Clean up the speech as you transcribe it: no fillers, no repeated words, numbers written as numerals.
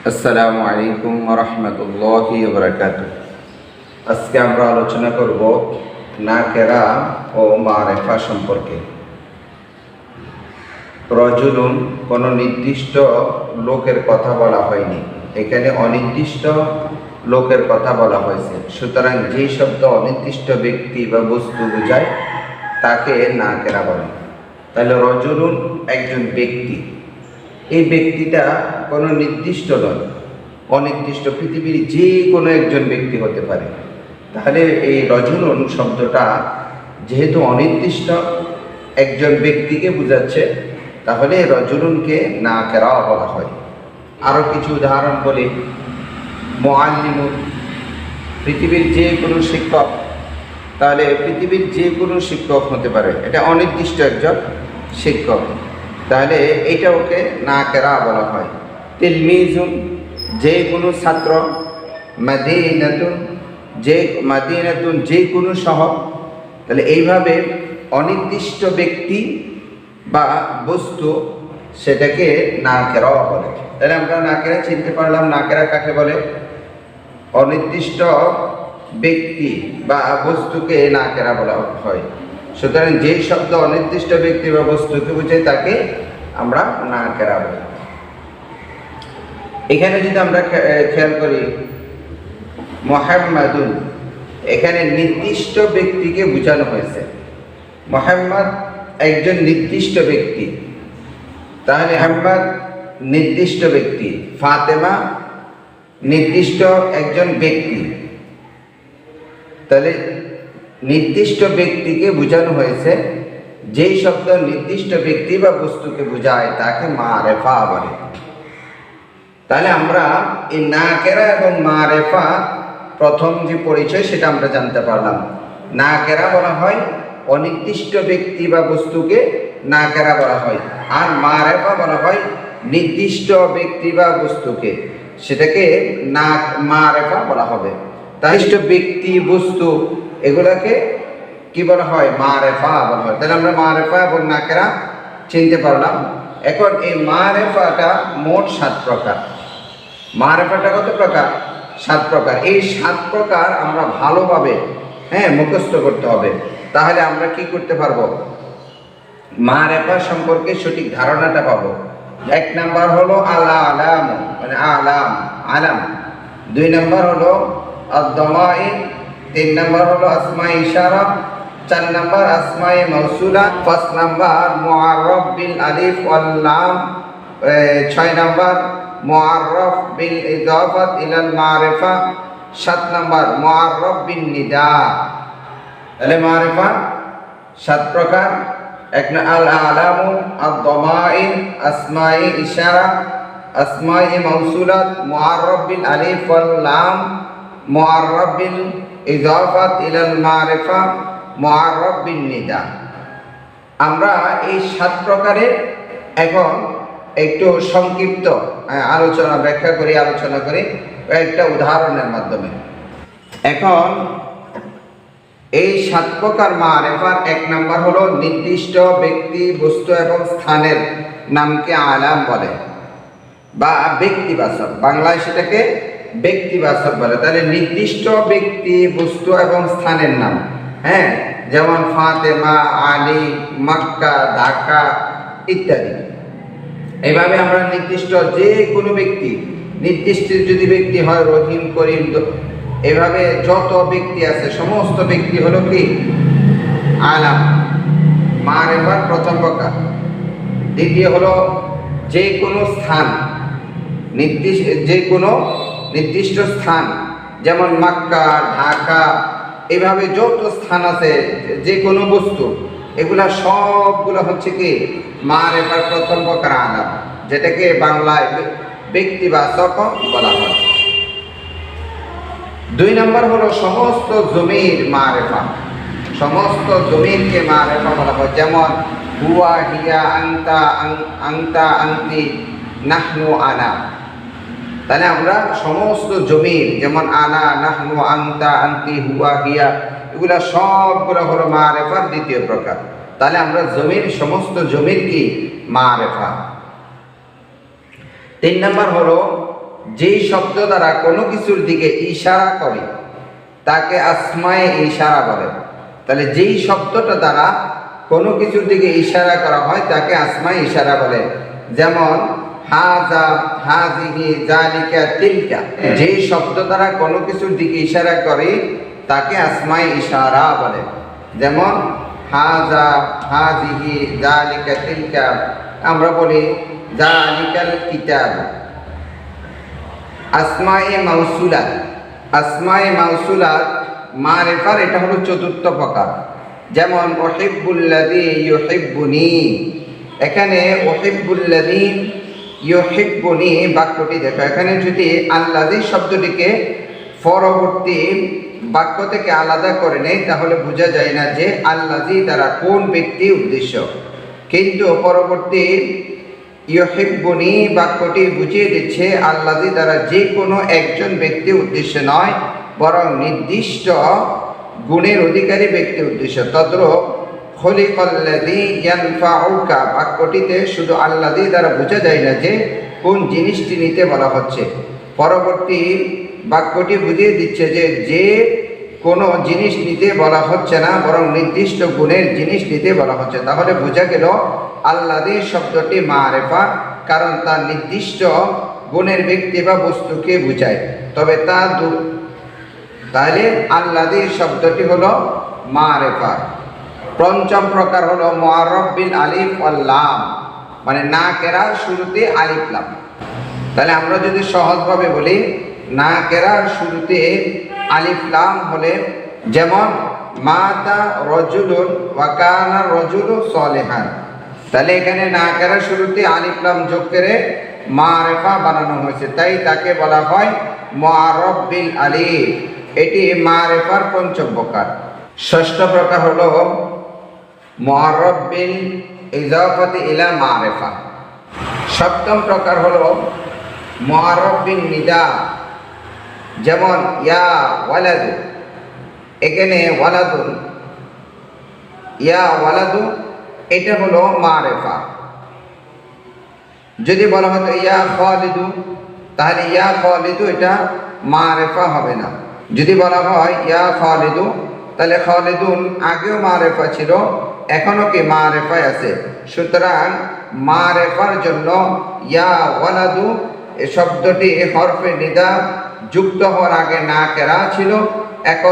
আসসালামু আলাইকুম ওয়া রাহমাতুল্লাহি ওয়া বারাকাতুহু। আজকে আমরা আলোচনা করব নাকেরা ও মারিফা সম্পর্কে। রজুলুন কোনো নির্দিষ্ট লোকের কথা বলা হয়নি, এখানে অনির্দিষ্ট লোকের কথা বলা হয়েছে। সুতরাং যে শব্দ অনির্দিষ্ট ব্যক্তি বা বস্তু বোঝায় তাকে নাকেরা বলে। তাহলে রজুলুন একজন ব্যক্তি, এই ব্যক্তিটা কোনো নির্দিষ্ট নয়, অনির্দিষ্ট, পৃথিবীর যে কোনো একজন ব্যক্তি হতে পারে। তাহলে এই রজুলুন শব্দটা যেহেতু অনির্দিষ্ট একজন ব্যক্তিকে বোঝাচ্ছে, তাহলে রজুলুনকে নাকেরা বলা হয়। আরও কিছু উদাহরণ বলি। মুআল্লিমুন, পৃথিবীর যে কোনো শিক্ষক, তাহলে পৃথিবীর যে কোনো শিক্ষক হতে পারে, এটা অনির্দিষ্ট একজন শিক্ষক, তাহলে এটা ওকে নাকেরা বলা হয়। তিলমিজুন, যে কোনো ছাত্র। মাদিনাতুন, যে কোনো শহর। তাহলে এইভাবে অনির্দিষ্ট ব্যক্তি বা বস্তু সেটাকে নাকেরা বলে। তাহলে আমরা নাকেরা চিনতে পারলাম, নাকেরা কাকে বলে? অনির্দিষ্ট ব্যক্তি বা বস্তুকে নাকেরা বলা হয়। সুতরাং যেই শব্দ অনির্দিষ্ট ব্যক্তি বা বস্তুকে বোঝায় তাকে আমরা নাকেরা বলি। এখানে যদি আমরা খেয়াল করি, মুহাম্মাদুন, এখানে নির্দিষ্ট ব্যক্তিকে বোঝানো হয়েছে। মুহাম্মদ একজন নির্দিষ্ট ব্যক্তি, তাহলে মুহাম্মদ নির্দিষ্ট ব্যক্তি। ফাতেমা নির্দিষ্ট একজন ব্যক্তি, তাহলে নির্দিষ্ট ব্যক্তিকে বোঝানো হয়েছে। যেই শব্দ নির্দিষ্ট ব্যক্তি বা বস্তুকে বোঝায় তাকে মারিফা বলে। তাহলে আমরা এই নাকেরা এবং মারিফা প্রথম যে পরিচয় সেটা আমরা জানতে পারলাম। নাকেরা বলা হয় অনির্দিষ্ট ব্যক্তি বা বস্তুকে নাকেরা বলা হয়, আর মারিফা বলা হয় নির্দিষ্ট ব্যক্তি বা বস্তুকে, সেটাকে মারিফা বলা হবে। নির্দিষ্ট ব্যক্তি বস্তু এগুলাকে কি বলা হয়? মারিফা বলা হয়। তাহলে আমরা মারিফা এবং নাকেরা চিনতে পারলাম। এখন এই মারিফাটা মোট 7 প্রকার। মারিফাটা কত প্রকার? 7 প্রকার। এই 7 প্রকার আমরা ভালোভাবে মুখস্থ করতে হবে, তাহলে আমরা কি করতে পারবো? মারিফা সম্পর্কে সঠিক ধারণাটা পাবো। 1 নাম্বার হলো আলাম, মানে আলাম। 2 নাম্বার হলো আদ-দামাইর। 3 নাম্বার হলো আসমায়ে ইশারা। 4 নাম্বার আসমায়ে মাউসুলা। 5 নাম্বার মুআররাফ বিল আলিফ ওয়াল লাম। 6 নাম্বার মুআররাফ বিল ইদাফাত ইলাল মারিফা। 7 নাম্বার মুআররাফ বিন নিদা। তাহলে মারিফা 7 প্রকার। আল-আলামু, আদ-দামাইর, আসমায়ে ইশারা, আসমায়ে মাউসুলাত, মুআররাফ বিল আলিফ ওয়াল লাম, মুআররাফ বিল ইদাফাত ইলাল মারিফা, মুআররাফ বিন নিদা। আমরা এই 7 প্রকারের এখন একটু সংক্ষিপ্ত ব্যাখ্যা করি, আলোচনা করি একটা উদাহরণের মাধ্যমে। এখন এই 7 প্রকার মারিফার 1 নাম্বার হলো নির্দিষ্ট ব্যক্তি, বস্তু এবং স্থানের নামকে আলাম বলে বা ব্যক্তিবাচক। বাংলায় সেটাকে ব্যক্তিবাচক বলে। তাহলে নির্দিষ্ট ব্যক্তি, বস্তু এবং স্থানের নাম, যেমন ফাতেমা, আলী, মক্কা, ঢাকা ইত্যাদি। এইভাবে আমরা নির্দিষ্ট যে কোনো ব্যক্তি, নির্দিষ্ট যদি ব্যক্তি হয় রহিম, করিম, এভাবে যত ব্যক্তি আছে সমস্ত ব্যক্তি হলো কি আলাম, মারিফার প্রথম প্রকার। দ্বিতীয় হলো যে কোনো স্থান, যে কোনো নির্দিষ্ট স্থান, যেমন মক্কা, ঢাকা, এভাবে যত স্থান আছে, যে কোনো বস্তু, এগুলা সবগুলো হচ্ছে কি মারিফার প্রথম প্রকার আলাম, যেটাকে বাংলায় ব্যক্তিবাচক বলা হয়। 2 নাম্বার হলো সমস্ত জমির মারিফা। সমস্ত জমিরকে মারিফা বলা হয়, যেমন হুয়া, হিয়া, আনতা, আনতি, নাহনু, আনা। তাহলে আমরা সমস্ত জমির, যেমন আনা, নাহনু, আনতা, আনতি, হুয়া, হিয়া, এগুলা সবগুলো হলো মারিফার দ্বিতীয় প্রকার। তাহলে আমরা জমির, সমস্ত জমির কি মারিফা। 3 নাম্বার হলো যেই শব্দ দ্বারা কোনো কিছুর দিকে ইশারা করে তাকে আসমায়ে ইশারা বলে। তাহলে যেই শব্দটা দ্বারা কোনো কিছুর দিকে ইশারা করা হয় তাকে আসমায়ে ইশারা বলে। যেমন হাজা, হাজিহি, জালিকা, তিলকা। যেই শব্দ দ্বারা কোনো কিছুর দিকে ইশারা করে তাকে আসমায়ে ইশারা বলে। যেমন হাজা, হাজিহি, জালিকা, তিলকা। আমরা বলি জালিকাল কিতাব। আসমায়ে মাউসুলাত, আসমায়ে মাউসুলাত মারিফার এটা হলো চতুর্থ প্রকার। যেমন উহিব্বুল্লাযী ইউহিব্বুনি, এখানে উহিব্বুল্লাযী ইউহিব্বুনি বাক্যটি দেখো, এখানে যদি আল্লাযী শব্দটিকে পরবর্তী বাক্য থেকে আলাদা করে নেই তাহলে বোঝা যায় না যে আল্লাযী দ্বারা কোন ব্যক্তি উদ্দেশ্য। কিন্তু পরবর্তী ইউহিব্বুনি বাক্যটি বুঝিয়ে দিচ্ছে আল্লাযী দ্বারা যে কোনো একজন ব্যক্তি উদ্দেশ্য নয়, বরং নির্দিষ্ট গুণের অধিকারী ব্যক্তি উদ্দেশ্য। তদ্রূপ খলিকাল্লাযী ইয়ানফাউকা বাক্যটিতে শুধু আল্লাযী দ্বারা বোঝা যায় না যে কোন জিনিসটি নিতে বলা হচ্ছে। পরবর্তী বাক্যটি বুঝিয়ে দিচ্ছে যে যে কোনো জিনিস নিতে বলা হচ্ছে না, বরং নির্দিষ্ট গুণের জিনিস নিতে বলা হচ্ছে। তাহলে বোঝা গেল আল্লাযী শব্দটি মারিফা, কারণ তার নির্দিষ্ট গুণের ব্যক্তি বা বস্তুকে বোঝায়। তবে তাহলে আল্লাযী শব্দটি হলো মারিফা। পঞ্চম প্রকার হলো মুআররাফ বিল আলিফ ওয়াল লাম, মানে নাকেরার শুরুতে আলিফ লাম। তাহলে আমরা যদি সহজভাবে বলি নাকেরার শুরুতে আলিফ লাম হলে, যেমন মাতা রজুলুন ওয়া কানা রজুলু সলিহান। তাহলে এখানে নাকেরার শুরুতে আলিফ লাম যোগ করে মারিফা বানানো হয়েছে, তাই তাকে বলা হয় মুআররাফ বিল আলিফ। এটি মারিফার পঞ্চম প্রকার। ষষ্ঠ প্রকার হলো মুআররাফ বিল ইজাফাতি ইলা মারিফা। সপ্তম প্রকার হলো মুআররাফ বিন নিদা। যেমন ইয়া ওয়ালাদু, এখানে ওয়ালাদুন, ইয়া ওয়ালাদু এটা হলো মারিফা। যদি বলা হতো ইয়া খালিদু, তাহলে ইয়া খালিদু এটা মারিফা হবে না। যদি বলা হয় ইয়া খালিদু, তাহলে খালিদুন আগেও মারিফা ছিল, এখনো কি মারিফায় আছে। সুতরাং মারিফার জন্য ইয়া ওয়ালাদু এই শব্দটি হরফে নিদা যুক্ত হওয়ার আগে নাকেরা ছিল, এখন